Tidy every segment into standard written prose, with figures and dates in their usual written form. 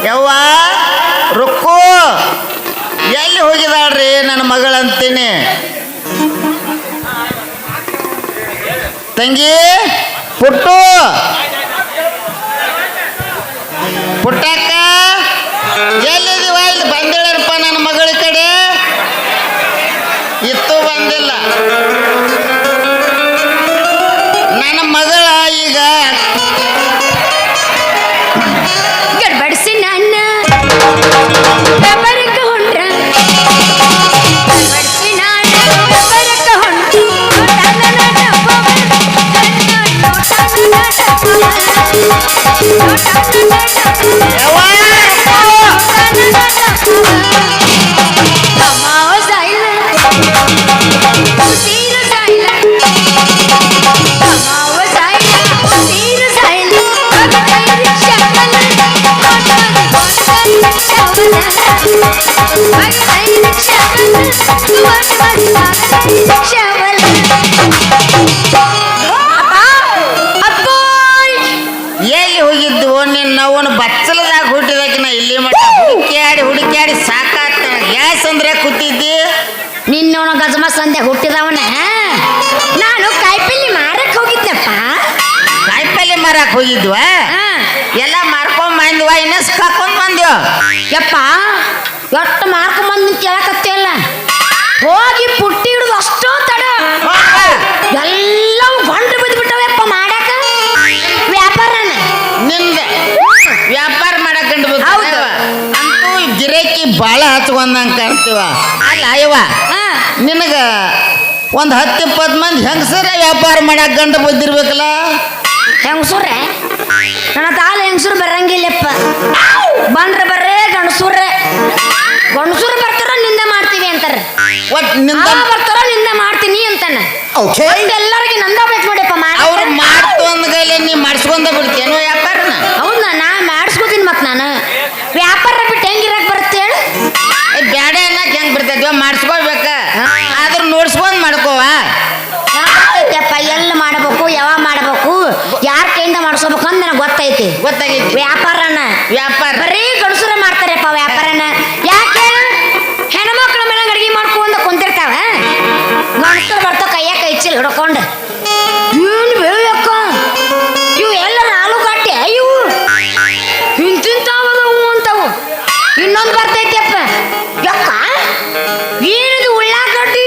ಯವ್ವ ರುಕ್ಕು ಎಲ್ಲಿ ಹೋಗಿದಾಳ್ರಿ ನನ್ನ ಮಗಳಂತೀನಿ ತಂಗಿ ಪುಟ್ಟು ಪುಟ್ಟಕ್ಕ ಎಲ್ಲಿದೀವ ಇಲ್ಲಿ ಬಂದಿಳಪ್ಪ ನನ್ನ ಮಗಳ ಕಡೆ ಇತ್ತು ಬಂದಿಲ್ಲ ನನ್ನ ಮಗಳ ಈಗ ಗಡ್ಬಡಿಸಿ ನನ್ನ ವ್ಯಾಪಾರಕ್ಕೆ ಹೊಂಟ್ರ ಗಡ್ಬಡಿಸಿ ನಾನು ವ್ಯಾಪಾರಕ್ಕೆ ಹೊಂಟು ಎಲ್ಲಿ ಹೋಗಿದ್ದು ನಿನ್ನವನು ಬಚ್ಚಲದಾಗ ಹುಟ್ಟಿದಾಕಿನ ಇಲ್ಲಿ ಮಟ್ಟ ಹುಡುಕ್ಯಾಡಿ ಸಾಕಾತ ಗ್ಯಾಸ್ ಅಂದ್ರೆ ಕೂತಿದ್ದಿ ನಿನ್ನವನ ಗಜಮ ಸಂದೆ ಹುಟ್ಟಿದವನ ನಾನು ಕಾಯಿಪಲ್ಲೆ ಮಾರಕ್ ಹೋಗಿದ್ದಪ್ಪ ಕಾಯಿಪಲ್ಲೆ ಮಾರಕ್ ಹೋಗಿದ್ವ ಎಲ್ಲ ಮಾರ್ಕೊಂಡ್ ಬಂದ್ವ ಇನ್ನ ಕರ್ಕೊಂಡ್ ಬಂದ್ವ ಯಪ್ಪ ಎಷ್ಟು ಮಾರ್ಕೊಂಡ್ ಬಂದು ಕೇಳಕತ್ತಿಲ್ಲ ಹೋಗಿ ಪುಟ್ಟಿ ಹಿಡಿದು ಅಷ್ಟೋ ತಡ ಎಲ್ಲವೂ ಗೊಂಡು ಬಿದ್ಬಿಟ್ಟವಪ್ಪ ಮಾಡಾಕ ವ್ಯಾಪಾರನ ನಿಂದ ವ್ಯಾಪಾರ ಮಾಡಕ್ ಗಂಡು ಅಂತೂ ಗಿರಾಕಿ ಬಾಳ ಹಚ್ಕೊಂಡಂಗ ಕಾಣ್ತೀವ ಅಲ್ಲ ಅಯ್ಯವ ನಿನಗ ಒಂದ್ 10-20 ಮಂದಿ ಹೆಂಗಸರ ವ್ಯಾಪಾರ ಮಾಡಕ್ ಗಂಡು ಬಂದಿರ್ಬೇಕಲ್ಲ ಹೆಂಗಸೂರ್ರೆ ನನ್ನ ತಾಳ ಹೆಂಗಸೂರು ಬರಂಗಿಲ್ಲಪ್ಪ ಬಂದ್ರೆ ಬರ್ರೇ ಗಂಡಸೂರ್ರೆ ಗಂಡಸೂರು ಬರ್ತಾರ ನಿಂದ ಮಾಡ್ತೀವಿ ಅಂತಾರೆ ಒಟ್ ನಿಂದ ಬರ್ತಾರ ನಿಂದ ಮಾಡ್ತೀನಿ ಅಂತಾನೆ ಎಲ್ಲರಿಗೆ ನಂದ ಬೇಕು ನೋಡಪ್ಪ ಅವ್ರು ಮಾಡ್ತು ಅಂದ್ಗಲೆ ನೀ ಮಾಡಿಸ್ಕೊಂಡ ಬಿಡ್ತೇನೋ ವ್ಯಾಪಾರನ ಹೌದಾ ನಾ ಮಾಡಿಸ್ಕೋತೀನಿ ಮತ್ ನಾನು ವ್ಯಾಪಾರ ಬಿಟ್ಟು ಹೆಂಗಿರಕ್ ಬರುತ್ತೆ ಹೇಳು ಬ್ಯಾಡ ಅನ್ನಕ್ ಹೆಂಗ್ ಬಿಡ್ತೈತಿವ ಮಾಡಿಸ್ಕೋಬೇಕ ಆದ್ರೂ ನೋಡ್ಸ್ಕೊಂಡ್ ಮಾಡ್ಕೋವ ಗೊತ್ತೈತಪ್ಪ ಎಲ್ಲ ಮಾಡಬೇಕು ಯಾವಾಗ ಮಾಡಬೇಕು ಯಾರ ಕೈಯಿಂದ ಮಾಡಿಸ್ಕೋಬೇಕು ಅಂತ ನನಗೆ ಗೊತ್ತಾಗೈತಿ ವ್ಯಾಪಾರನ ವ್ಯಾಪಾರ ಬರೀ ಗಂಡಸರ ಮಾಡ್ತಾರಪ್ಪ ವ್ಯಾಪಾರನ ಯಾಕೆ ಹೆಣ್ಮಕ್ಳ ಮೇಲೆ ಅಡಿಗೆ ಮಾಡ್ಕೊಂಡ ಕುಂತಿರ್ತಾವ ಗಂಡಸರು ಬರ್ತಾವ ಕೈಯಾಗ ಕೈ ಚೀಲ ಹಿಡ್ಕೊಂಡು ಏನು ಬೇಯಕ್ಕ ಇವು ಎಲ್ಲರ ಆಲೂಗಡ್ಡೆ ಇವು ಇಂತಿಂತಾವದವು ಅಂತವು ಇನ್ನೊಂದು ಬರ್ತೈತಿಯಪ್ಪ ಯಕ್ಕ ಏನಿದು ಉಳ್ಳಾಗಡ್ಡಿ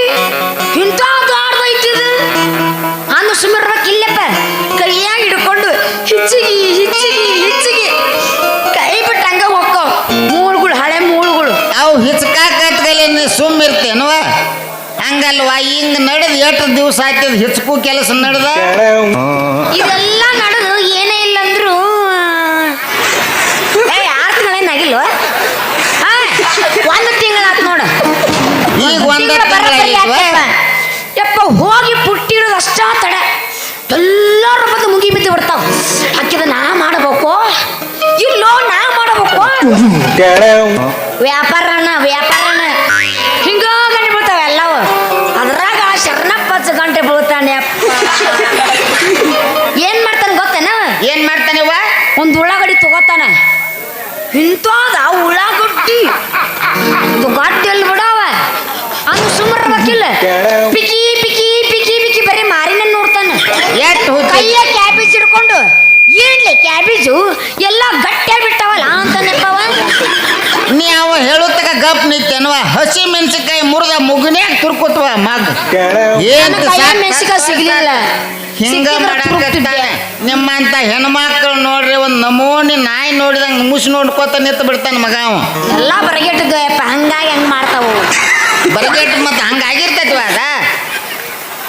ಇಂಥ ದೊಡ್ಡದೈತಿದು ಅಂದು ಸುಮಿರ್ಬೇಕಿಲ್ಲಪ್ಪ ಕೈಯಾಗ ಹಿಡ್ಕೊಂಡು ಹಿಚ್ಚಿಗಿ ಕೈ ಬಿಟ್ಟು ಹಂಗ ಹೋಗ್ತಾವ ಮೂಳುಗಳು ಹಳೆ ಮೂಳುಗಳು ಅವು ಹಿಚ್ಕಾಕತ್ಗಲೆ ನೀ ಸುಮ್ಮ ಇರ್ತೇನವ ಹಂಗಲ್ವಾ ಹಿಂಗ್ ನಡೆದ್ 8 ದಿವಸ ಆಯ್ತದ ಹಿಚ್ಕು ಕೆಲಸ ನಡೆದ ಇದೆಲ್ಲ ನಡೆದು ಏನೇ ಇಲ್ಲ ಅಂದ್ರು 6 ತಿಂಗಳೇನಾಗಿಲ್ವ 1 ತಿಂಗಳಾತ್ ನೋಡ ಈಗ 1 ತಿಂಗಳ ಯಪ್ಪ ಹೋಗಿ ಪುಟ್ಟಿರೋದು ಅಷ್ಟ ತಡ ಎಲ್ಲರೂ ಬಂದು ಮುಗಿ ಬಿದ್ದು ಬಿಡ್ತಾವ ಅಕ್ಕಿದ ನಾ ಮಾಡಬೇಕು ಇಲ್ಲೋ ನಾ ಮಾಡಬೇಕು ವ್ಯಾಪಾರನ ಹಿಂಗ ಗಂಟೆ ಬೀಳ್ತಾವ ಎಲ್ಲವು ಅದ್ರಾಗ ಶರಣಪ್ಪಚ್ಚ ಗಂಟೆ ಬೀಳ್ತಾನೆ ಏನ್ ಮಾಡ್ತಾನೆ ಗೊತ್ತೇನ ಏನ್ ಮಾಡ್ತಾನೆವ ಒಂದು ಉಳ್ಳಾಗಡ್ಡಿ ತಗೋತಾನ ಇಂಥದ ಉಳ್ಳಾಗಡ್ಡಿ ಇದು ಗಡ್ಡಿ ಎಲ್ಲಿ ಬಿಡವ ಅಂದು ಸುಮ್ಮರ್ಬೇಕಿಲ್ಲ ಪಿಕಿ ಪಿಕಿ ಪಿಕಿ ಪಿಕಿ ಬರೀ ಮಾರಿನ ನೋಡ್ತಾನೆ ಕೈಯ ಕ್ಯಾಬೇಜ್ ಹಿಡ್ಕೊಂಡು ಏನ್ಲೆ ಕ್ಯಾಬೇಜು ಎಲ್ಲ ಗಟ್ಟಿ ಬಿಟ್ಟವಲ್ಲ ಅಂತಾನೆಪ್ಪವ ನೀ ಅವ ಹೇಳುತ್ತಕ ಗಪ್ ನಿಂತೇನವ ಹಸಿ ಮೆಣಸಿನ್ಕಾಯಿ ಮುರಿದ ಮುಗುನ್ಯಾಗ ತುರ್ಕೋತ್ವ ಮಗ್ ಏನ್ ಮೆಣಸಿನ್ಕಾಯಿ ಸಿಗ್ಲಿಲ್ಲ ಹಿಂಗ ಮಾಡಾಕತ್ತಾನೆ ನಿಮ್ಮಂತ ಹೆಣ್ಮಕ್ಳು ನೋಡ್ರಿ ಒಂದು ನಮೂನಿ ನಾಯಿ ನೋಡಿದಂಗೆ ಮುಸಿ ನೋಡ್ಕೋತ ನಿಂತು ಬಿಡ್ತಾನೆ ಮಗ ಅವ. ಎಲ್ಲ ಬರಗೆಟ್ಟಿದ್ದು ಯಪ್ಪ, ಹಂಗಾಗಿ ಹಂಗೆ ಮಾಡ್ತಾವು. ಬರಗೆಟ್ಟು ಮತ್ತೆ ಹಂಗಾಗಿರ್ತೈತಿ ಅದ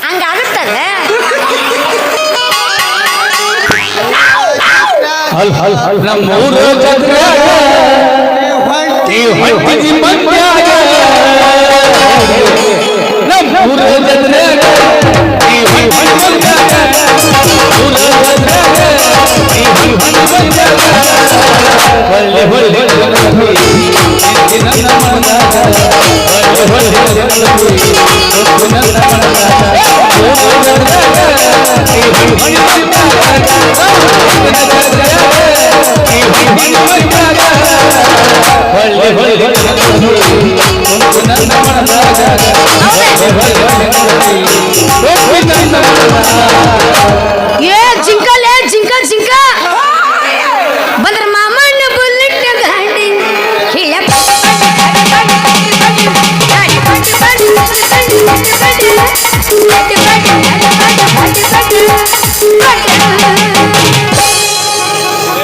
ಹಂಗಾಗುತ್ತದೆ. ನಮ್ಮೂರು ಜಾತ್ರ್ಯಾಗ ಹೊಂಟಿದಿ ಮಂಡ್ಯಾಗ, ನಮ್ಮೂರು ಜಾತ್ರ್ಯಾಗ ಹೊಂಟಿ ಮಂಡ್ಯಾಗ, ಊರ ಜಾತ್ರ್ಯಾಗ ಹೊಂಟಿ ಮಂಡ್ಯಾಗ, ಹೊಳ್ಳಿ ಹೊಳ್ಳಿ ನಿಂತಿ ನನ್ನ ಮನದಾಗ, ಹೊಳ್ಳಿ ಹೊಳ್ಳಿ ನಿಂತಿ ನನ್ನ ಮನದಾಗ, ಊರ ಜಾತ್ರ್ಯಾಗ ಹೊಂಟಿ ಮಂಡ್ಯಾಗ, ಏ ಜಿಂಕಲ್, ಏ ಜಿಂಕ ಜಿಂಕ ಬಂದ್ರ ಮಾಮಣ್ಣ ಬುಲ್ಲಿಟ್ಟ ಗಾಡಿ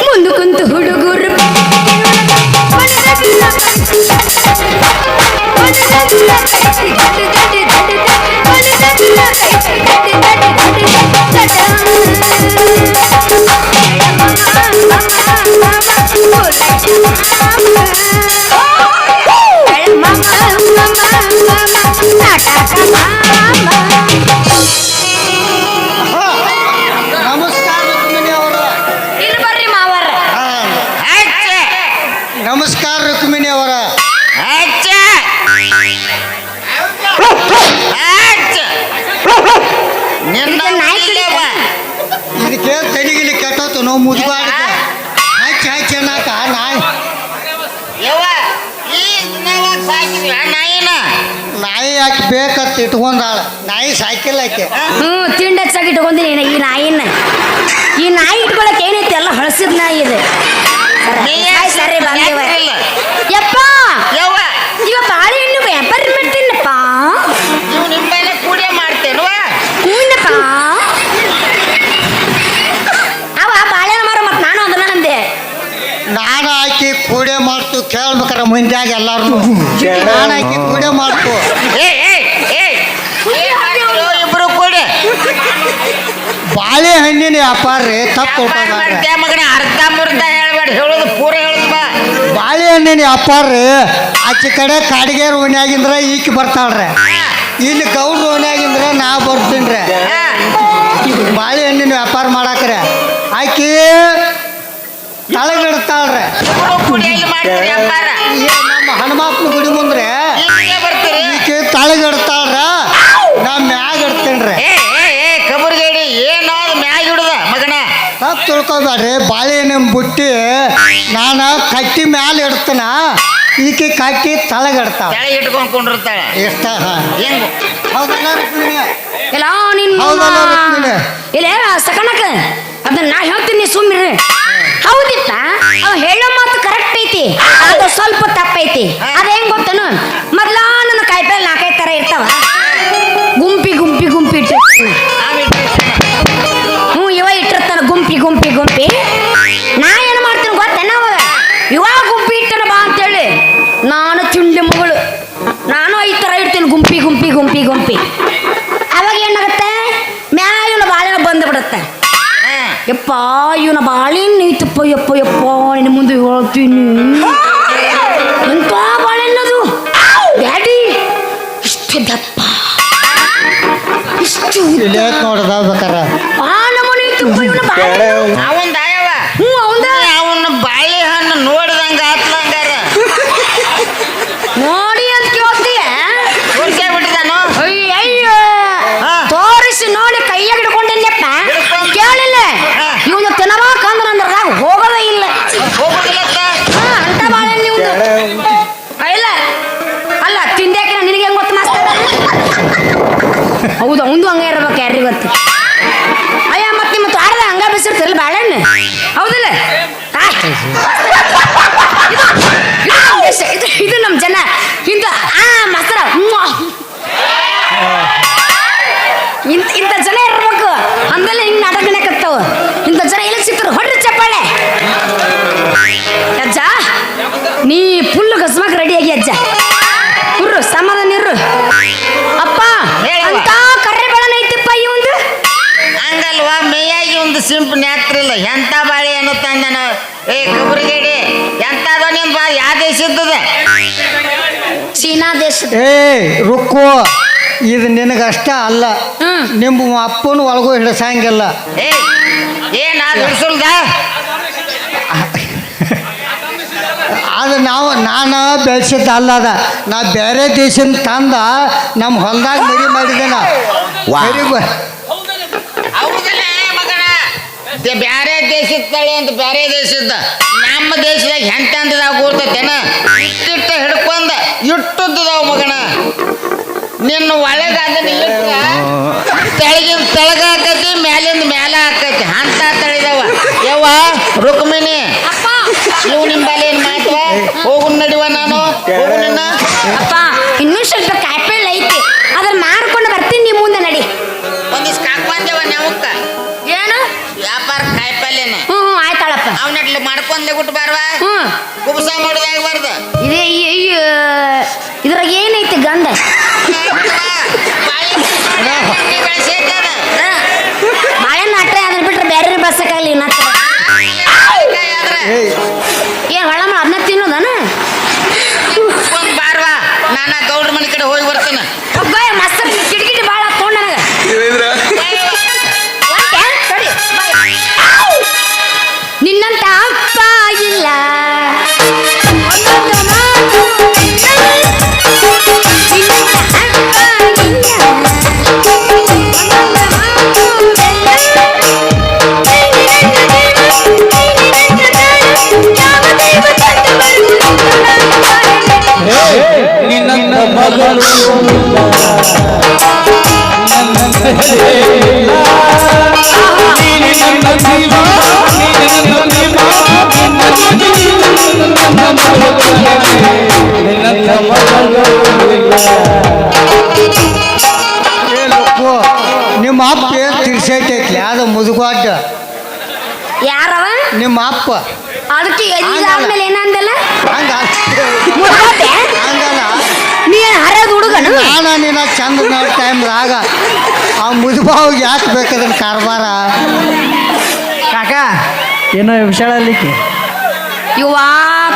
ಮುಂದೆ ಕುಂತು ಹುಡುಗರು ನಮಸ್ಕಾರ ರುಕ್ಮಿಣಿ ಅವರ. ಇಲ್ಲಿ ಬರ್ರಿ ಮಾವರ. ನಮಸ್ಕಾರ ರುಕ್ಮಿಣಿ ಅವರ. ಇದಕ್ಕೆ ತಲೆಗಿಲಿ ಕೆಟ್ಟೋತು ನಾವು ಮುದುಗಾಡಿಗೆ ಹಚ್ಚಿ ಹಚ್ಚಿ ಅನ್ನಕ ನಾಯಿ ನಾಯಿ ಯಾಕೆ ಬೇಕಂತ ಇಟ್ಕೊಂಡಾಳ. ನಾಯಿ ಸಾಕಿಲ್ಲ ಆಕೆ. ತಿಂಡಿ ಹಚ್ಚಾಗಿ ಇಟ್ಕೊಂತೀನಿ ಈ ನಾಯಿನ. ಈ ನಾಯಿ ಇಟ್ಕೊಳಕ್ ಏನೈತಿ, ಎಲ್ಲ ಹಳಸಿದ ನಾಯಿ ಇದೆ. ಸರಿ ಬಂದೇವ ಯಪ್ಪ, ಇವ ಬಾಳೆಹಣ್ಣು ವ್ಯಾಪಾರ ಮಾಡ್ತೀನಪ್ಪ. ನೀವು ನಿಂಬೆಲ್ಲ ಕೂಡಿಯ ಮಾಡ್ತೇನುವ ಹೂನಪ್ಪ. ಅವ ಬಾಳೆಹಣ್ಣು ಮಾರ ಮತ್ ನಾನು ಅದನ್ನ ನಂದೆ. ನಾನು ಆಕಿ ಕೂಡೆ ಮಾಡ್ತು ಕೇಳ್ಬೇಕಾರ ಮುಂದ್ಯಾಗ ಎಲ್ಲಾರು. ನಾನು ಆಕಿ ಕೂಡೆ ಮಾಡ್ತು. ಇಬ್ರು ಕೂಡಿ ಬಾಳೆಹಣ್ಣಿನ ವ್ಯಾಪಾರ ರೀ, ತಪ್ಪು ಮಾಡ್ತೇ ಮಗನ. ಅರ್ಧ ಮುರ್ಧ ಹೇಳ್ಬೇಡ, ಹೇಳೋದು ಪೂರ ಹೇಳುದು ಬಾ. ಬಾಳೆಹಣ್ಣಿನ ವ್ಯಾಪಾರ ರೀ. ಆಚೆ ಕಡೆ ಕಾಡಿಗೇರ್ ಓಣ್ಯಾಗಿಂದ್ರ ಈಕಿ ಬರ್ತಾಳ್ರಿ, ಇಲ್ಲಿ ಗೌಡ್ರ ಓಣ್ಯಾಗಿಂದ್ರ ನಾ ಬರ್ತೀನಿ. ಬಾಳೆಹಣ್ಣಿನ ವ್ಯಾಪಾರ ಮಾಡಾಕ್ರೆ ಆಕಿ ತಳಗಿಡ್ತಾಳ್ರಿ. ಕೂಡಿ ಎಲ್ಲಿ ಮಾಡ್ತೀರಿ ವ್ಯಾಪಾರ? ನಮ್ಮ ಹನುಮಪ್ಪನ ಗುಡಿ ಮುಂದ್ರೆ ಇಲ್ಲಿಗೆ ಬರ್ತೀರಿ? ಈಕಿ ತಳಗಿಡ್ತಾಳ್ರ, ನಾ ಮ್ಯಾಗ ಇಡ್ತೀನಿ. ಕಬರ್ಗೇಡಿ ಏನಾದ್ರು ಮ್ಯಾಗ ಹಿಡ್ದ ಮಗನ. ತಪ್ಪು ತಿಳ್ಕೊಬೇಡ್ರಿ. ಬಾಳೆಹಣ್ಣಿನ ಬುಟ್ಟಿ ನಾನು ಕಟ್ಟಿ ಮ್ಯಾಲ ಇಡ್ತೀನ, ಈಕಿ ಕಟ್ಟಿ ತಳಗಿಡ್ತಾಳ. ಕೆಳಗೆ ಇಟ್ಕೊಂಡ್ ಕೊಂಡಿರ್ತಾಳ. ಎಷ್ಟ ಹೆಂಗ ಹೌದಲ್ಲ ರುಕ್ಮಿಣಿ? ಇಲ್ಲ ನಿನ್ನ ಹೌದಲ್ಲ ರುಕ್ಮಿಣಿ? ಇಲ್ಲ ಸಕಣಕ ಅದನ್ನ ನಾ ಹೇಳ್ತೀನಿ, ಸುಮ್ಮಿರಿ. ಹೌದಿತ್ತ, ಅವ ಹೇಳೋ ಮಾತು ಕರೆಕ್ಟ್ ಐತಿ, ಅದು ಸ್ವಲ್ಪ ತಪ್ಪೈತಿ. ಅದ ಹೆಂಗ್ ಗೊತ್ತನು, ಮೊದ್ಲ ನನ್ನ ಕಾಯಿಪಲ್ಲೆ 4-5 ತರ ಇರ್ತಾವ, ಗುಂಪಿ ಗುಂಪಿ ಗುಂಪಿ ಇಟ್ಟಿರ್ತಾನ. ಇವ ಇಟ್ಟಿರ್ತಾನ ಗುಂಪಿ ಗುಂಪಿ ಗುಂಪಿ. ನಾ ಏನ್ ಮಾಡ್ತೀನಿ ಗೊತ್ತೇನ, ಅವಾಗ ಇವಾಗ ಗುಂಪಿ ಇಟ್ಟನ ಬಾ ಅಂತೇಳಿ ನಾನು ಚುಂಡಿ ಮಗಳು, ನಾನು 5 ತರ ಇಡ್ತೀನಿ ಗುಂಪಿ ಗುಂಪಿ ಗುಂಪಿ ಗುಂಪಿ. ಅವಾಗ ಏನಾಗುತ್ತೆ, ಮ್ಯಾಲಿನ ಬಾಳೆನ ಬಂದು ಬಿಡುತ್ತೆ. ಯಪ್ಪ ಇವನ ಬಾಳೆಹಣ್ಣು ಐತಪ್ಪ, ಯಪ್ಪ ಯಪ್ಪ ನಿನ್ನ ಮುಂದೆ ಹೇಳ್ತೀನಿ. ಎಂತ ಬಾಳೆಹಣ್ಣದು ಡ್ಯಾಡಿ, ಇಷ್ಟು ದಪ್ಪ, ಇಷ್ಟು ಇಲ್ಲೇ ನೋಡ್ದ ಬೇಕಾರ ನಮ್ಮನೆ ಐತಪ್ಪ ಇವನ ಬಾಳೆಹಣ್ಣು. ಅವನ್ ದಾಯವ ಅವಂದ ಅವನ ಬಾಳೆಹಣ್ಣು ನೋಡ್ದಂಗ ಆತ್ಲಂಗಾರ ನೋಡಿ ಅಂತ ಕೇಳ್ತೀಯ. ತೋರ್ಸೇ ಬಿಟ್ಟಿದಾನು. ಅಯ್ಯಯ್ಯೋ ತೋರಿಸಿ ನೋಡಿ ಕೈಯಾಗ ಹಿಡ್ಕೊಂಡಿದ್ದಪ್ಪ, ಕೇಳಿಲ್ಲ ಇವನು ತಿನ್ನಬೇಕಂದ್ರ ಅಂದ್ರದಾಗ ಹೋಗೋದೇ ಇಲ್ಲ. ಹೋಗುದಿಲ್ಲತ್ತ ಅಂತ ಬಾಳೆಹಣ್ಣು ಇವ್ನು. ಇಲ್ಲ ಅಲ್ಲ ತಿಂದ್ಯಾಕ ನಿನಗೆ ಹೆಂಗ್ ಗೊತ್ತು ಮಾಸ್ತರ? ಹೌದು, ಅವಂದು ಹಂಗ ಇರ್ಬೇಕು, ಯಾರಿಗೆ ಗೊತ್ತು. ಅಯ್ಯ ಮತ್ತೆ ನಿಮ್ಮ ತೋಟದ ಹಂಗ ಬೆಸಿರ್ತಿರಲ್ಲ ಬಾಳೆಹಣ್ಣು, ಹೌದಿಲ್ಲ? ಇದು ನಮ್ಮ ಜನ ಇಂಥ ಮಾಸ್ತರ ಇಂಥ ಜನ ಇರ್ಬೇಕು. ಅಂದಲ್ಲ ಹಿಂಗೆ ನಾಟಕನೇ ಕತ್ತಾವ. ಇಂಥ ಜನ ನೀ ಫುಲ್ ಗಸ್ಮಕ್ ರೆಡಿ ಆಗಿ ಅಜ್ಜ ಇರ್ರು ಸಮಾಧಾನ ಇರ್ರು ಅಪ್ಪ ಹೇಳವ್ವ. ಅಂತ ಕರ್ರೆ ಬೆಳನ ಐತಿಪ್ಪ ಈ ಒಂದು ಹಂಗಲ್ವಾ ಮೇಯಾಗಿ ಒಂದು ಸಿಂಪ್ ನ್ಯಾತ್ರಿಲ್ಲ ಎಂತ ಬಾಳೆ ಅನ್ನೋ ತಂದನ ಏ ಕಬ್ರಿಗೇಡಿ ಎಂತದ ನಿನ್ ಬಾ ಯಾವ ದೇಶದ್ದದ ಚೀನಾ ದೇಶದ ಏ ರುಕ್ಕು ಇದು ನಿನಗಷ್ಟ ಅಲ್ಲ ಹ್ಮ್. ನಿಮ್ಮ ಅಪ್ಪನ ಒಳಗೂ ಹಿಡಿಸಂಗಿಲ್ಲ ಏ ಏನ ಬಿಡ್ಸುಲ್ದ ಅದು ನಾನು ಬೆಳೆಸಿದ್ದ ಅಲ್ಲ ಅದ ನಾ ಬೇರೆ ದೇಶದ ತಂದ ನಮ್ಮ ಹೊಲ್ದಾಗ ಮರಿ ಮಾಡಿದ್ದೇನ ವಾ. ಮರಿ ಹೌದಲ್ಲ ಮಗನ ಬ್ಯಾರೆ ದೇಶದ ತಳಿ ಅಂತ ಬ್ಯಾರೆ ದೇಶದ ನಮ್ಮ ದೇಶದಾಗ ಎಂತಂದದಾಗ ಕೂರ್ತೇನ ಇಟ್ಟಿಟ್ಟ ಹಿಡ್ಕೊಂಡ ಇಟ್ಟುದ್ದದಾವ ಮಗನ ನಿನ್ನ ಒಳಗ ಅದನ್ನ ಇಟ್ರ ತೆಳಗಿನ ತೆಳಗ ಹಾಕೈತಿ ಮ್ಯಾಲಿಂದ ಮ್ಯಾಲ ಹಾಕೈತಿ ಅಂತ ತಳಿದವ ಯವ್ವ ರುಕ್ಮಿಣಿ ಅಪ್ಪ ಇವು ನಿಂಬಲ್ಲಿ ಏನ್ ಮಾತವ ಹೋಗು ನಡಿವ ನಾನು ಹೋಗು ನಿನ್ನ ಅಪ್ಪ ಇನ್ನೂ ಸ್ವಲ್ಪ ಕಾಯಿಪಲ್ಲೆ ಐತಿ ಅದನ್ನ ಮಾರ್ಕೊಂಡು ಬರ್ತೀನಿ ನಿಮ್ಮ ಮುಂದೆ ನಡಿ ಒಂದಿಷ್ಟು ಕಾಕ್ ಬಂದೇವ ನೆವಕ್ಕ ಏನು ವ್ಯಾಪಾರ ಕಾಯಿಪಲ್ಯನ ಹ್ಞೂ ಆಯ್ತಾಳಪ್ಪ ಅವನಟ್ಲಿ ಮಾಡ್ಕೊಂಡ್ಲೆ ಬಿಟ್ಟು ಬಾರ್ವಾ ಹ್ಞೂ ಕುಬಸ ಮಾಡೋದಾಗಬಾರ್ದು ಇದೇ ಇದ್ರಾಗ ಏನೈತಿ ಗಂಧ ಬಾಳೆಹಣ್ಣು ಅಟ್ಟೆ ಅದನ್ನ ಬಿಟ್ರೆ ಬೇರೆ ಬಸ್ಸಕ್ಕಾಗಲಿ ಇನ್ನ ಏಯ್ ಏನು ಹೊಳ ಮಾಡಿ ಅದನ್ನ ತಿನ್ನೋದನ ಬಾರ್ವಾ ನಾನ ಗೌಡ್ರ ಮನೆ ಕಡೆ ಹೋಗಿ ಬರ್ತೇನೆ ಒಬ್ಬ ಮಸ್ತ್ ಕಿಟಕಿಟಿ ಭಾಳ ತೊಗೊಂಡು ನನಗೆ ನಿನ್ನಂತ ಅಪ್ಪ ಇಲ್ಲ ಒಂದೊಂದು ಮಾತು ನಿನ್ನಂತ ಅಪ್ಪ ಇಲ್ಲ. ಒಂದೊಂದು ಮಾತು ಬೆಲ್ಲ. ನೀನಿರಂತ ದೇವ, ನೀನಿರಂತ ದಾನ, ಯಾವ ದೈವ ತಂದು ಬರುವುದು ನಿನ್ನ ಮಗಳು ನನ್ನಂತೆ ಹೇಳಿಲ್ಲ. ನೀನು ನನ್ನ ಜೀವ, ನೀನು ನನ್ನ ಜೀವ, ನಿನ್ನ ಮಗಳು ನಿನ್ನ ಮಗಳು ಏ ಲಕ್ಕು ನಿಮ್ಮ ಅಪ್ಪ ಏನು ತಿರ್ಸೈತೈತ್ಲಿ ಅದು ಮುದುಗಾಡ್ಡ ಯಾರವ ನಿಮ್ಮ ಅಪ್ಪ ಅದಕ್ಕೆ ಆದ್ಮೇಲೆ ಏನಂದಲ್ಲ ಹಂಗ ಮುಗ್ದೋತೆ? ಹಂಗಲ್ಲ ನೀ ಹರಿಯೋದು ಹುಡುಗನು ನಿನ್ನ ಚಂದ ನೋಡ್ ಟೈಮ್ದಾಗ ಆ ಮುದುಬಾವಿಗೆ ಯಾಕೆ ಬೇಕದನ್ನ ಕಾರ್ಬಾರ ಕಾಕ ಏನೋ ವಿಷಯಲ್ಲಿಕ್ಕೆ ಇವ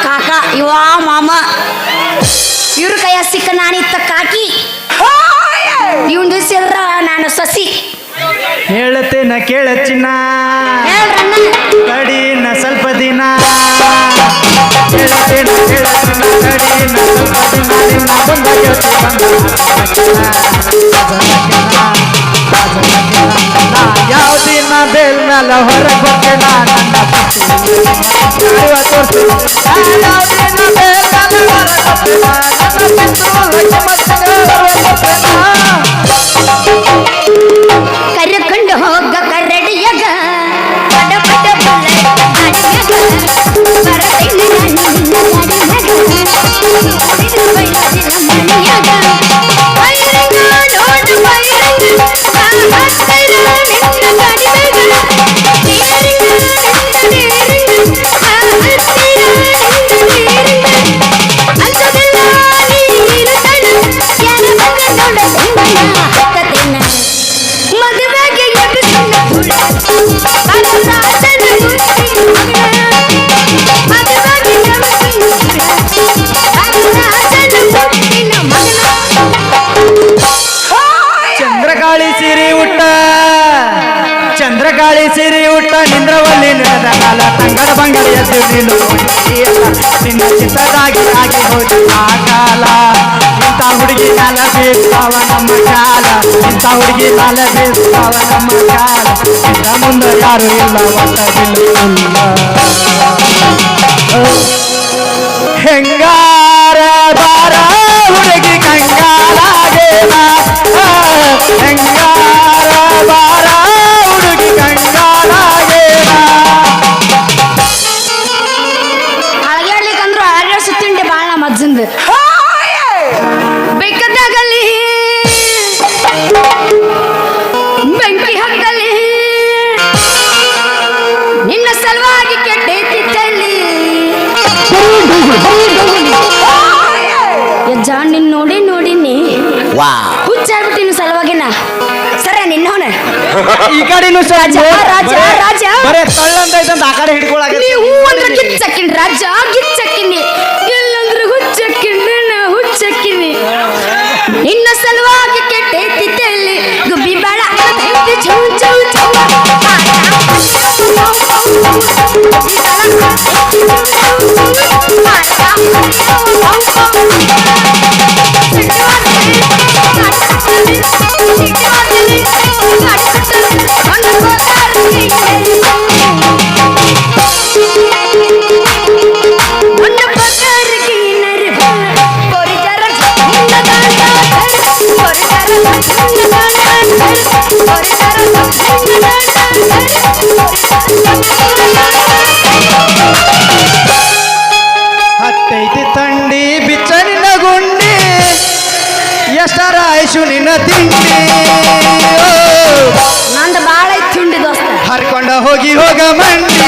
ಕಾಕ ಇವ ಮಾಮ ಇವ್ರ ಕೈಯ ಸಿಕ್ಕ ನಾನಿತ್ತ ಕಾಕಿ ಇವನ್ ದಿವ್ಸ ನಾನು ಸಸಿ ಹೇಳತ್ತೇನ ಕೇಳ ಚಿನ್ನ ಹೇಳ್ರಣ್ಣ ಕಡಿನ ಸ್ವಲ್ಪ ದಿನ ಹೇಳತ್ತೇನ ಕೇಳ ಚಿನ್ನ ಕಡಿನ ಸ್ವಲ್ಪ ದಿನ ನಿನ್ನ ಬಂದ ಗೆಳತಿ ಯಾವ ದಿನ ಬೇಲ್ ಮ್ಯಾಲ ಹೊರಗೆ ಬರ್ತೇನ ನನ್ನ ತೋರಿಸ್ತೀನಿ ಯಾವ ದಿನ ಬೇಲ್ ಮ್ಯಾಲ ಹೊರಗೆ ಕರ್ಕೊಂಡು ಹೋಗ ಕರಡಿಯಾಗ ಪಡ ಪಡ ಗಾಡಿಯಾಗ ಬರತೀನಿ ನಾನು ನಿನ್ನ ಗಾಡಿಯಾಗ ನೋಡಿದ್ರೆ ಬೈಲದಿನ ಮನೆಯಾಗ ಬೈರಂಗ ನೋಡು ಬೈರಂಗ ಹತ್ತಿರ ನಿನ್ನ ಗಾಡಿಯಾಗ ನೀರಿಂಗ ನಿನ್ನ ನೀರಿಂಗ ಹತ್ತಿರ ನಿನ್ನ ನೀರಿಂಗ ಅಂಚದೆಲ್ಲ ನೀರು ತಣ ಯಾರ ಬಂದ ನೋಡ ಸಿಂಗನ ಹತ್ತತಿನ ಮದುವೆಗೆ ಎಬ್ಬಿಸಿದ ಹುಳ ಅನುರಾಧನ ಮುತ್ತಿನ ಮಗಳ ಮದುವೆಗೆ ಎಬ್ಬಿಸಿದ ಹುಳ ಅನುರಾಧನ ಮುತ್ತಿನ ಮಗಳ ಚಂದ್ರಕಾಳಿ ಸಿರಿ ಉಟ್ಟ ಚಂದ್ರಕಾಳಿ ಸಿರಿ ಉಟ್ಟ ನಿಂದ್ರವಲ್ಲಿ ನಡೆದ ಕಾಲ ತಂಗಡ ಬಂಗಡ ಎದ್ದು ನೀನು ನೋಡಿದೆಯಲ್ಲ. ನಿನ್ನ ಚಿತ್ರದಾಗಿ ಆಗಿ ಹೋದ ಆ ಕಾಲ ಇಂಥ ಹುಡುಗಿ ಕಾಲ ಬೀಸ್ತಾವ ನಮ್ಮ ಕಾಲ ಇಂಥ ಹುಡುಗಿ ಕಾಲ ಬೀಸ್ತಾವ ನಮ್ಮ ಕಾಲ ಇಂಥ ಮುಂದೆ ಯಾರು ಇಲ್ಲ ಒಟ್ಟದಿಲ್ಲ ಹೆಂಗಾರ ಬಾರ ಹುಡುಗಿ ಕಂಗಾಲಾಗೇನ ಹೆಂಗಾರ ಬಾರ ಹುಡುಗಿ ಕಂಗಾಲಾಗೇನ ಅಳಗ್ಯಾಡ್ಲಿಕ್ಕಂದ್ರು ಅಳಗ್ಯಾಡ್ ಸುತ್ತಿಂಡೆ ಬಾಳ ಮಜ್ಜಂದು ಬೆಕ್ಕದಾಗಲಿ ಬೆಂಕಿ ಹತ್ತಲಿ ನಿನ್ನ ಸಲುವಾಗಿ ಕೆಟ್ಟೈತಿ ತಲ್ಲಿ ಈ ಕಡೆನು ರಾಜ, ರಾಜ, ರಾಜ. ಬರೇ ತಳ್ಳಂತ ಐತಂತ ಆ ಕಡೆ ಹಿಡ್ಕೊಳಕ ನೀವು ಅಂದ್ರೆ ಗಿಚ್ಚಕ್ಕಿನಿ ರಾಜ ಗಿಚ್ಚಕ್ಕಿನಿ ಎಲ್ಲಂದ್ರೆ ಹುಚ್ಚಕ್ಕಿನಿ ನಾ ಹುಚ್ಚಕ್ಕಿನಿ ಇನ್ನ ಸಲುವಾಗಿ ಕೆಟ್ಟೈತಿ ತಲ್ಲಿ ಗುಬ್ಬಿ ಬಾಳ ಐತಿ ಚೌ ಚೌ ಚೌ ಹತ್ತೈತಿ ತಂಡಿ ಬಿಚ್ಚನಿನ ಗುಂಡಿ ಎಷ್ಟರ ಆಯ್ಸು ನಿನ್ನ ತಿಂಡಿ ನಂದು ಬಾಳ ಐತಿ ತಿಂಡಿ ದೋಸ್ತ ಹರ್ಕೊಂಡ ಹೋಗಿ ಹೋಗ ಮಂಡಿ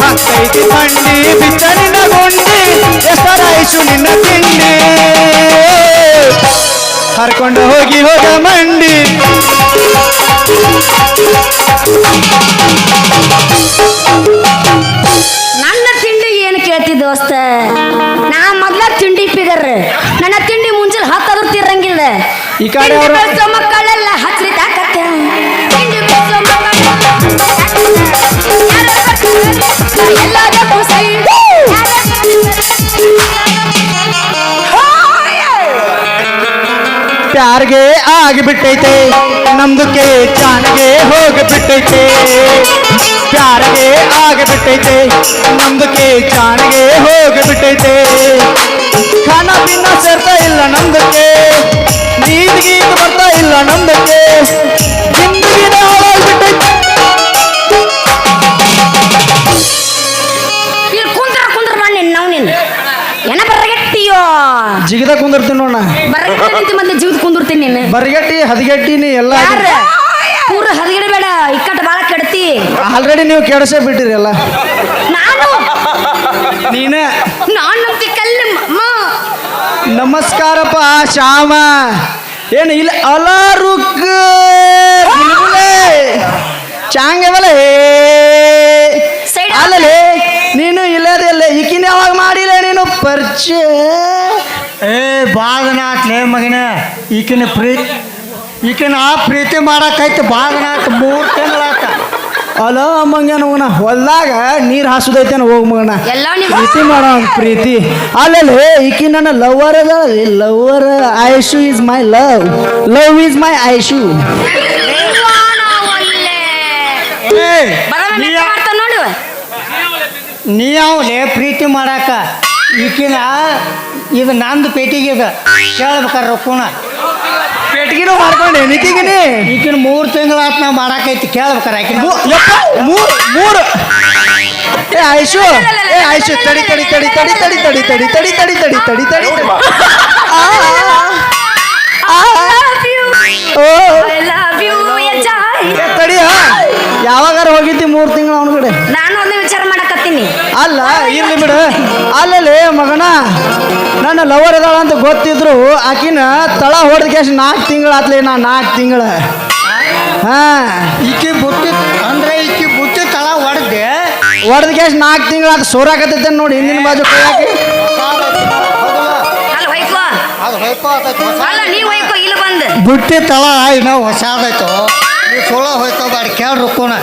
ಹತ್ತೈತಿ ತಂಡಿ ಬಿಚ್ಚನಿನ ಗುಂಡಿ ಎಷ್ಟರ ಆಯ್ಸು ನಿನ್ನ ತಿಂಡಿ ಹರ್ಕೊಂಡ ಹೋಗಿ ಹೋಗ ಮಂಡಿ ನನ್ನ ತಿಂಡಿ ಏನು ಕೇಳ್ತಿ ದೋಸ್ತ ನಾ ಮೊದ್ಲ ತಿಂಡಿ ಫಿಗರ್ ನನ್ನ ತಿಂಡಿ ಮುಂಜಾನೆ ಹತ್ತಾದ್ರೂ ತಿರಂಗಿಲ್ಲ ಈ ಕಡೆ ಅವ್ರು- ತಿಂಡಿ ಬೆಳ್ಸೋ ಮಕ್ಕಳೆಲ್ಲ ಹಚ್ರಿ ತಾಕತ್ತೆ ತಿಂಡಿ ಬೆಳ್ಸೋ ಎಲ್ಲದಕ್ಕೂ ಸೈ ಪ್ಯಾರ್ಗೆ ಆಗಿಬಿಟ್ಟೈತೆ ನಮ್ದಕ್ಕೆ ಚಾನ್ಗೆ ಹೋಗಿಬಿಟ್ಟೈತೆ ಪ್ಯಾರ್ಗೆ ಆಗಿಬಿಟ್ಟೈತೆ ನಮ್ದಕ್ಕೆ ಚಾನ್ಗೆ ಹೋಗಿಬಿಟ್ಟೈತೆ ಖಾನ ಪಿನ್ನ ಸೇರ್ತಾ ಇಲ್ಲ ನಮ್ದಕ್ಕೆ ನೀದ್ ಗೀದ್ ಬರ್ತಾ ಇಲ್ಲ ನಮ್ದಕ್ಕೆ ಜಿಂದಗಿನ ಹಾಳಾಗ್ಬಿಟ್ಟೈತೆ ಇಲ್ಲಿ ಕುಂದ್ರ ಮಾಡಿ ನಾವು ನೀನು ಏನ ಬರಗಟ್ಟಿಯೋ ಜಿಗಿದ ಕುಂದಿರ್ತೀನಿ ನೋಡ ಬರಗಟ್ಟಿ ನಿಂತು ಮತ್ತೆ ಜೀವಿತ ಕುಂದಿರ್ತೀನಿ ನೀನು ಬರಿಗಟ್ಟಿ ಹದಗೆಟ್ಟಿನಿ ಎಲ್ಲ ಯಾರ ಪೂರ ಹದಗಿಡಬೇಡ ಇಕ್ಕಟ್ಟು ಬಾಳ ಕೆಡ್ತಿ ಆಲ್ರೆಡಿ ನೀವು ಕೆಡಸೇ ಬಿಟ್ಟಿರಿ ಎಲ್ಲ ನಾನು ನೀನೇ ನಾನು ನಂಬ್ತಿ ಕಲ್ಲು ನಮಸ್ಕಾರಪ್ಪ ಶ್ಯಾಮ ಏನು ಇಲ್ಲ ಅಲಾರುಕ್ ಚಾಂಗವಲ್ಲ Side ಅಲ್ಲಲೇ ನೀನು ಇಲ್ಲದೆಲ್ಲ ಈಕಿನ ಯಾವಾಗ ಮಾಡಿಲ್ಲ ನೀನು ಪರಿಚಯ ಏ ಬಾದನಾಟ್ಲೇ ಮಗನ ಈಕಿನ ಈಕಿನ ಪ್ರೀತಿ ಮಾಡಕ್ಕೈತಿ ಬಾದನಾಟ್ 3 ತಿಂಗಳಾತ ಅಲ ಮಂಗನ ಮಗನ ಹೊಲ್ದಾಗ ನೀರು ಹಾಸುದೈತೇನ ಹೋಗ್ ಮಗನ ಎಲ್ಲ ನೀವು ಪ್ರೀತಿ ಮಾಡೋ ಪ್ರೀತಿ ಅಲ್ಲೇ ಈಕಿ ನನ್ನ ಲವರ್ ಅದ lover Aishu is my love is my Aishu ಏ ಮಾಡ್ತಾನ ನೋಡು ನೀ ಯಾವಲೇ ಪ್ರೀತಿ ಮಾಡಾಕ ಈಕಿನ ಇದು ನಂದು ಪೇಟಿಗೆ ಇದು ಕೇಳ್ಬೇಕಾರ ರೊಕ್ಕನ ಪೆಟ್ಗಿನೂ ಮಾಡ್ಕೊಂಡೆ ನಿಕ್ಕಿಗಿನಿ ಈಕಿನ 3 ತಿಂಗಳಾತ ನಾ ಮಾಡಾಕೈತಿ ಕೇಳ್ಬೇಕಾರ ಆಕಿನ ಮೂರು ಏ ಐಶು ಏ ಐಶು ತಡಿ ತಡಿ ತಡಿ ತಡಿ ತಡಿ ತಡಿ ತಡಿ ತಡಿ ತಡಿ ತಡಿ ತಡಿ ತಡಿ ಓ ತಡಿ ಯಾವಾಗಾರ ಹೋಗಿದ್ದಿ 3 ತಿಂಗಳು ಅವನ ಕಡೆ ನಾನು ಅದನ್ನ ವಿಚಾರ ಮಾಡಕತ್ತೀನಿ ಅಲ್ಲ ಇರ್ಲಿ ಬಿಡು ಅಲ್ಲಲೇ ಮಗನ ನನ್ನ ಲವರ್ ಅದಾಳ ಅಂತ ಗೊತ್ತಿದ್ರು ಆಕಿನ ತಳ ಹೊಡೆದ ಕ್ಯಾಶ್ 4 ತಿಂಗಳು ಆತ್ಲೇ ನಾ 4 ತಿಂಗಳ ಹಾ ಈಕಿ ಬುಟ್ಟಿ ಅಂದ್ರೆ ಈಕಿ ಬುಟ್ಟಿ ತಳ ಹೊಡೆದೆ ಹೊಡೆದ ಕ್ಯಾಶ್ 4 ತಿಂಗಳು ಆತ ಸೋರಾಕತ್ತೈತೆ ನೋಡಿ ಹಿಂದಿನ ಬಾಜು ಕೈಯಾಕಿ ಅಲ್ಲಿ ಹೊಯ್ಕೋ ಅದು ಹೋಯ್ಕೋ ಅಲ್ಲ ನೀವು ಹೊಯ್ಕೋ ಇಲ್ಲಿ ಬಂದು ಬುಟ್ಟಿ ತಳ ಇನ್ನೂ ಹೊಸಾದೈತು ನೀವು ಸೋಳ ಹೋಯ್ಕೋಬೇಡ ಕೇಳಿ ರೊಕ್ಕನ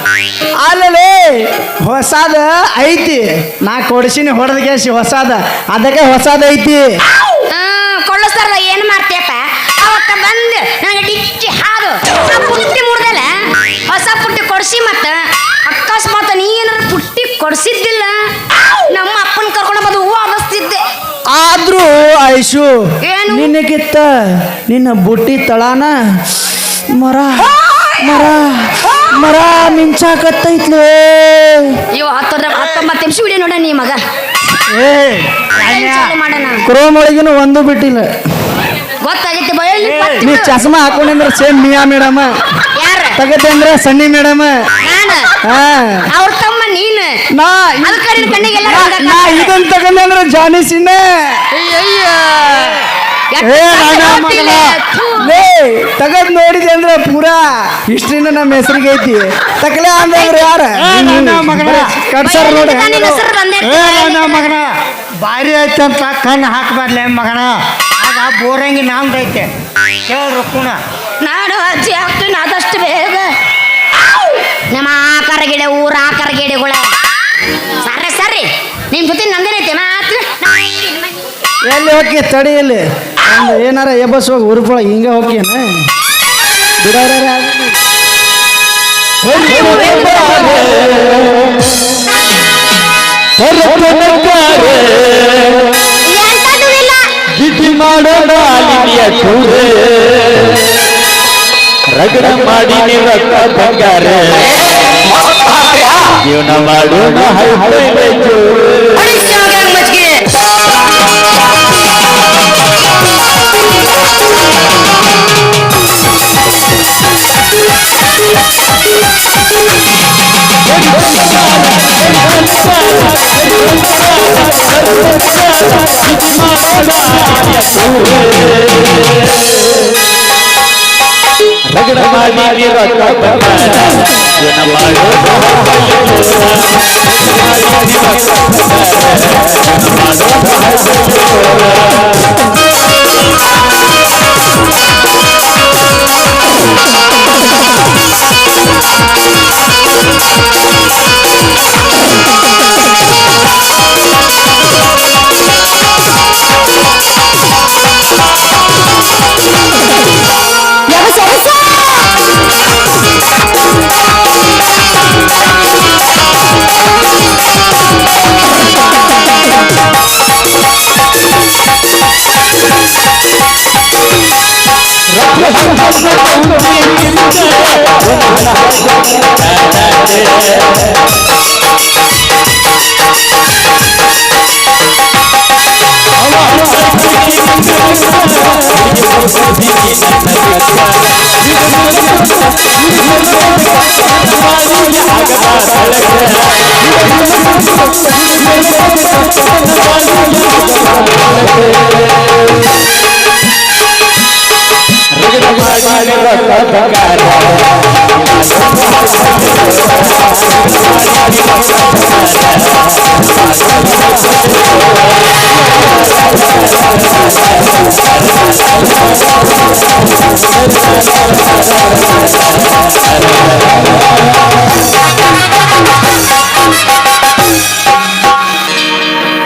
ಅಲ್ಲಲೇ ಹೊಸಾದ ಐತಿ ನಾ ಕೊಡಿಸಿನಿ ಹೊಡೆದ ಕ್ಯಾಶ್ ಹೊಸಾದ ಅದಕ್ಕೆ ಹೊಸಾದ ಐತಿ ಕೊಳ್ಳಿಸ್ತಾರ ಏನು ಮಾಡ್ತೀಯಪ್ಪ ಅವತ್ತ ಬಂದು ನನಗೆ ಡಿಕ್ಕಿ ಹಾದು ಆ ಪುಟ್ಟಿ ಮುಡ್ದಲ್ಲ ಹೊಸ ಪುಟ್ಟಿ ಕೊಡ್ಸಿ ಮತ್ತ ಅಕಸ್ಮಾತ್ ನೀ ಏನಾರ ಪುಟ್ಟಿ ಕೊಡ್ಸಿದ್ದಿಲ್ಲ ನಮ್ಮ ಅಪ್ಪನ ಕರ್ಕೊಂಡು ಬಂದು ಹೂವು ಆದಸ್ತಿದ್ದೆ ಆದ್ರೂ ಐಶು ಏನು? ನಿನಗಿತ್ತ ನಿನ್ನ ಬುಟ್ಟಿ ತಳಾನ ಮರ ಮರ ಮರ ಮಿಂಚಾಕತ್ತೈತ್ಲೇ ಇವ 19 ನಿಮಿಷ ವಿಡಿಯೋ ನೋಡ ನೀ ಮಗ ಏ ಏನ್ ಚಾಲು ಮಾಡೋಣ ಕ್ರೋಮ್ ಒಳಗಿನ ಒಂದು ಬಿಟ್ಟಿಲ್ಲ ಗೊತ್ತಾಗೈತೆ ಬಯಲಿ ನೀ ಚಸ್ಮಾ ಹಾಕೊಂಡ್ರೆ ಸೇಮ್ ಮಿಯಾ ಮೇಡಮ್ ಯಾರ ತಗತ್ತೆ ಅಂದ್ರೆ ಸನ್ನಿ ಮೇಡಮ್ ನಾನು ಹಾ ಅವ್ರ ತಮ್ಮ ನೀನು ನಾ ಅದಕ್ಕೆ ನಿನ್ನ ಕಣ್ಣಿಗೆಲ್ಲ ನಾ ಇದನ್ನ ತಗೊಂಡೆ ಅಂದ್ರೆ ಜಾನಿ ಸಿನ್ನೆ ಏ ನನ್ನ ಮಗನ ಲೇ ತಗದ್ ನೋಡಿದೆ ಅಂದ್ರೆ ಪೂರಾ ಹಿಸ್ಟ್ರಿನ ನಮ್ಮ ಹೆಸರಿಗೆ ಐತಿ ತಕಲೆ ಅಂದ್ರೆ ಯಾರ ನನ್ನ ಮಗನ ಕಟ್ಸರ್ ನೋಡಿ ನಿನ್ನ ಹೆಸರು ಬಂದೇ ಏ ನನ್ನ ಮಗನ ಭಾರಿ ಐತಂತ ಕಣ್ಣು ಹಾಕಬಾರ್ಲೆ ಮಗನ ಆಗ ಬೋರಂಗಿ ನಾಮ್ದೈತೆ ಹೇಳ್ರು ಕುಣ ನಾನು ಅಜ್ಜಿ ಹಾಕ್ತೀನಿ ಆದಷ್ಟು ಬೇಗ ನಮ್ಮ ಆಕಾರ ಗಿಡ ಊರ ಆಕಾರ ಗಿಡಗಳ ಸರಿ ನಿನ್ ಜೊತೆ ನಂದೇನೈತೆ ಮಾತ್ರ ಎಲ್ಲಿ ಹೋಗಿ ತಡಿ ಎಲ್ಲಿ ಒಂದು ಏನಾರ ಎಬ್ಬಸ್ ಹೋಗಿ ಉರುಪೊಳಗೆ ಹಿಂಗೆ ಹೋಗ್ಯನ ಬಿಡೋರ ಎಂತದೂ ಇಲ್ಲ ಬಿಟ್ಟಿ ಮಾಡೋಣ ನಿಮಿಯ ಕೂರೆ ರಗಡ ಮಾಡಿ ರಕ್ತ ಬಂಗಾರ ಜೀವನ ಮಾಡೋಣ ರಗಡ ಮಾಡಿ ರಕ್ತ ಬಂಗಾರ ಜೀವನ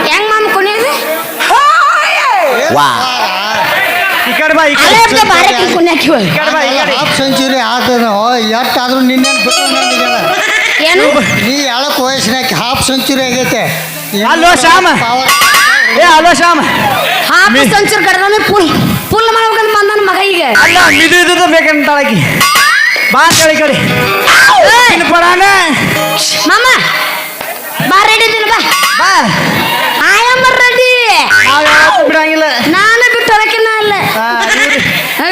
ಹೆಂಗ್ ಮಾಮ ಕುಣಿಯೋದು ವಾ ಈ ಕಡೆ ಬಾ ಈ ಕಡೆ ಅಲ್ಲೇ ಬಾರೆ ಕುಣ್ಯಾಕಿವ ಈ ಕಡೆ ಬಾ ಈ ಕಡೆ ಹಾಫ್ ಸೆಂಚುರಿ ಆದನು ಎಷ್ಟಾದ್ರೂ ನಿನ್ನೇನು ಬಿಟ್ಟು ನನಗೆಲ್ಲ. ಏನು ನೀ ಎಳಕ್ ವಯಸ್ಸಿನಾಗ ಹಾಫ್ ಸೆಂಚುರಿ ಆಗೈತೆ ಅಲ್ಲೋ ಶ್ಯಾಮ ಏ ಅಲ್ಲೋ ಶ್ಯಾಮ ಹಾಫ್ ಸಂಚೂರ್ ಕಡ್ದಾನೆ ಫುಲ್ ಮಾಡ್ಬೇಕಂತ ಬಂದನ ಮಗ ಈಗ ಅಲ್ಲ ಮಿದು ಇದ್ದು ಬೇಕಂತಾಳಕಿ ಬಾ ಅಂತ ಹೇಳಿ ಈ ಕಡೆ ಇನ್ನು ಪಡಾನ ಮಾಮ ಬಾ ರೆಡಿ ಇದೀನಿ ಬಾ ಬಾ ಐ ಆಮ್ ರೆಡಿ ನಾವ್ ಯಾವತ್ತೂ ಬಿಡಂಗಿಲ್ಲ ನಾನು ಬಿಟ್ಟು ಹೊರಕಿನ ಅಲ್ಲ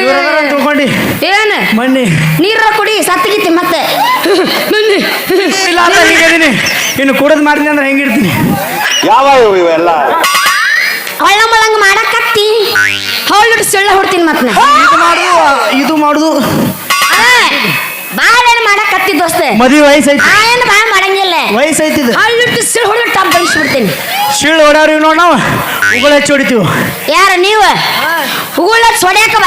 ಇವ್ರದಾರ ತಿಳ್ಕೊಂಡಿ ಏನು ಮಣ್ಣಿ ನೀರ ಕುಡಿ ಸತ್ತಿಗಿತ್ತಿ ಮತ್ತೆ ಇಲ್ಲ ಅಂತ ಹೀಗಿದ್ದೀನಿ ಇನ್ನು ಕುಡಿದ್ ಮಾಡಿದ್ನಿ ಅಂದ್ರೆ ಹೆಂಗಿರ್ತೀನಿ ಯಾವ ಇವೆಲ್ಲ ಹೊಳ್ಳ ಮಳಂಗ ಮಾಡಕತ್ತಿ ಹೊಳ್ಳಿಟ್ಟು ಸೆಳ್ಳ ಹೊಡ್ತೀನಿ ಮತ್ತೆ ಇದು ಮಾಡುದು ಬಾಳ ಮಾಡಕತ್ತಿ ದೋಸ್ತ ಮದುವೆ ವಯಸ್ಸೈತಿ ಏನು ಬಾಳ ಮಾಡಂಗಿಲ್ಲ ವಯಸ್ಸೈತಿದ್ ಹೊಳ್ಳಿಟ್ಟು ಸೆಳ್ಳ ಹೊಳ್ಳಿ ಟಪ್ ಬಲಿಸ್ಬಿಡ್ತೀನಿ ಶೀಳ್ ಹೊಡ್ಯಾವ್ರಿ ನೋಡಿ ನಾವು ಉಗುಳ ಹೆಚ್ಚಿ ಹೊಡಿತೀವಿ ಯಾರ ನೀವು ಉಗುಳ ಸೊಡ್ಯಾಕವ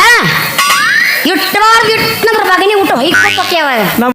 ಇಟ್ಟಬಾರ್ದು ಇಟ್ಟಂದ್ರ ಬಗನಿ ಊಟ ಹೊಯ್ಕೊತ್ತೋಕ್ಯಾವ